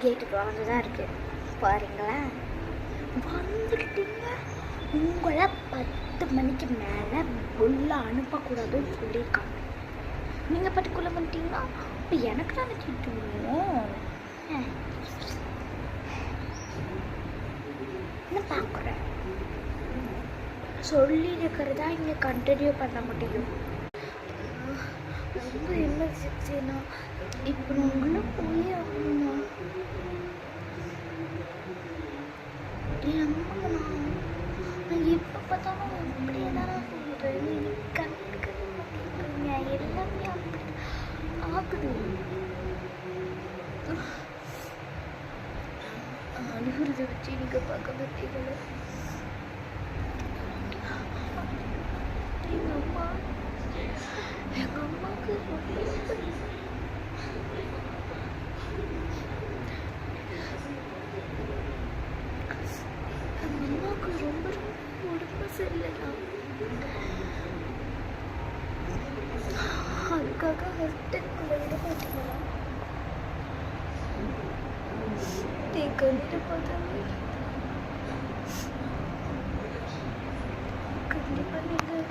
கேட்டுக்கு வாங்கதான் இருக்கு பாருங்களா. வந்துக்கிட்டீங்க. உங்களை 10 மணிக்கு மேலே உள்ள அனுப்பக்கூடாதுன்னு சொல்லியிருக்காங்க. நீங்கள் பட்டுக்குள்ளே வந்துட்டீங்கன்னா இப்போ எனக்கு தானே திட்டுவோம். நான் பார்க்குறேன் சொல்லி இருக்கிறதா இங்கே கண்டினியூ பண்ண முடியும். ரொம்ப எமர்ஜென்சினா இப்போ நான் உள்ள போயே ஆகணுமா? நான் எப்போ பார்த்தாலும் இப்படியே தானே சொல்கிறேன். எனக்கு கண்டுக்க மாட்டேங்கிறீங்க. எல்லாமே அப்படி ஆகுது. அழுகுறத வச்சு நீங்கள் பார்க்க மாட்டீங்களா? எங்கள் அம்மாவுக்கு ரொம்ப உடம்பு சரியில்லைண்ணா. அதுக்காக ஹாஸ்பிட்டலுக்குள்ள விட மாட்டீங்களா? நீ கண்ணீரை பார்த்தாலே கண்டிப்பாக நீங்கள்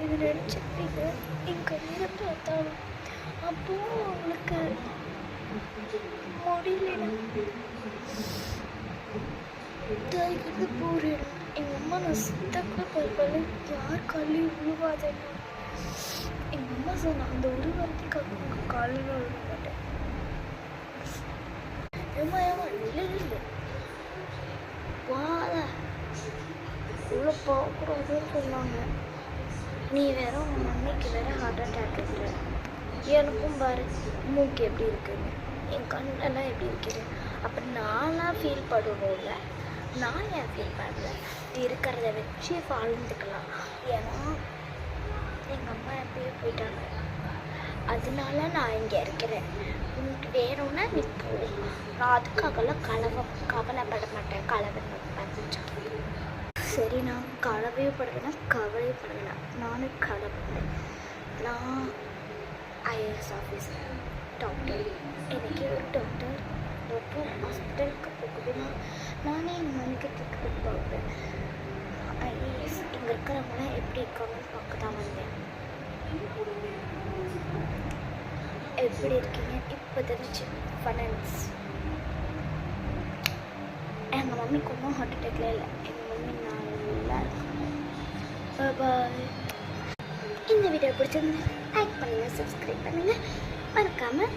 இது நினச்சிருப்பீங்க. என் கண்ணீரை பார்த்தாலும் அப்போது உங்களுக்கு முடியலண்ணா. தாய்க்கு போகிறேன். எங்கள் அம்மா நான் சித்தப்பா பரவாயில்ல யார் காலையும் விழுவாதேன்னா. எங்கள் அம்மா சொன்ன அந்த ஒரு வாரத்துக்காக உங்கள் காலையில் விழுக மாட்டேன். ஏமா இல்லை இல்லை வாழ உள்ள போகக்கூடாதுன்னு சொன்னாங்க. நீ வேற உங்கள் மம்மிக்கு வேற ஹார்ட் அட்டாக் இருக்கிற. எனக்கும் பாரு மூக்கு எப்படி இருக்குன்னு, என் கண்ணெல்லாம் எப்படி இருக்குது. அப்போ நானாக ஃபீல் பண்ணணும்ல. நான் ஏன் ஃபீல் பண்ணல? இருக்கிறத வச்சு வாழ்ந்துக்கலாம். ஏன்னா எங்கள் அம்மா எப்படியே போயிட்டாங்க. அதனால நான் இங்கே இருக்கிறேன். உனக்கு வேணும்னா நீ போ. நான் அதுக்காகலாம் கவலைப்பட மாட்டேன். சரி, நான் கவலையும் படுவேன்னா கவலையும் படுவேன். நானும் கவலைப்படுவேன். நான் ஐஏஎஸ் ஆஃபீஸர், டாக்டர். எனக்கு ஒரு டாக்டர் ஹாஸ்பிட்டலுக்கு போகுதுன்னா நானே எங்கள் மனைக்கு ட்ரீட்மெண்ட் பார்ப்பேன். ஐஏஎஸ் இங்கே இருக்கிறவங்களாம் எப்படி இருக்காங்கன்னு பார்க்க தான் வந்தேன். எப்படி இருக்கீங்க? இப்போ தெரிஞ்சு ஃபைனான்ஸ். எங்கள் மம்மிக்கு ஒன்றும் ஹார்ட் அட்டாக்ல இல்லை. எங்கள் மம்மி நல்லா இருக்காங்க. பாய். இந்த வீடியோ பிடிச்சிருந்து லைக் பண்ணுங்கள், சப்ஸ்கிரைப் பண்ணுங்கள், மறக்காமல்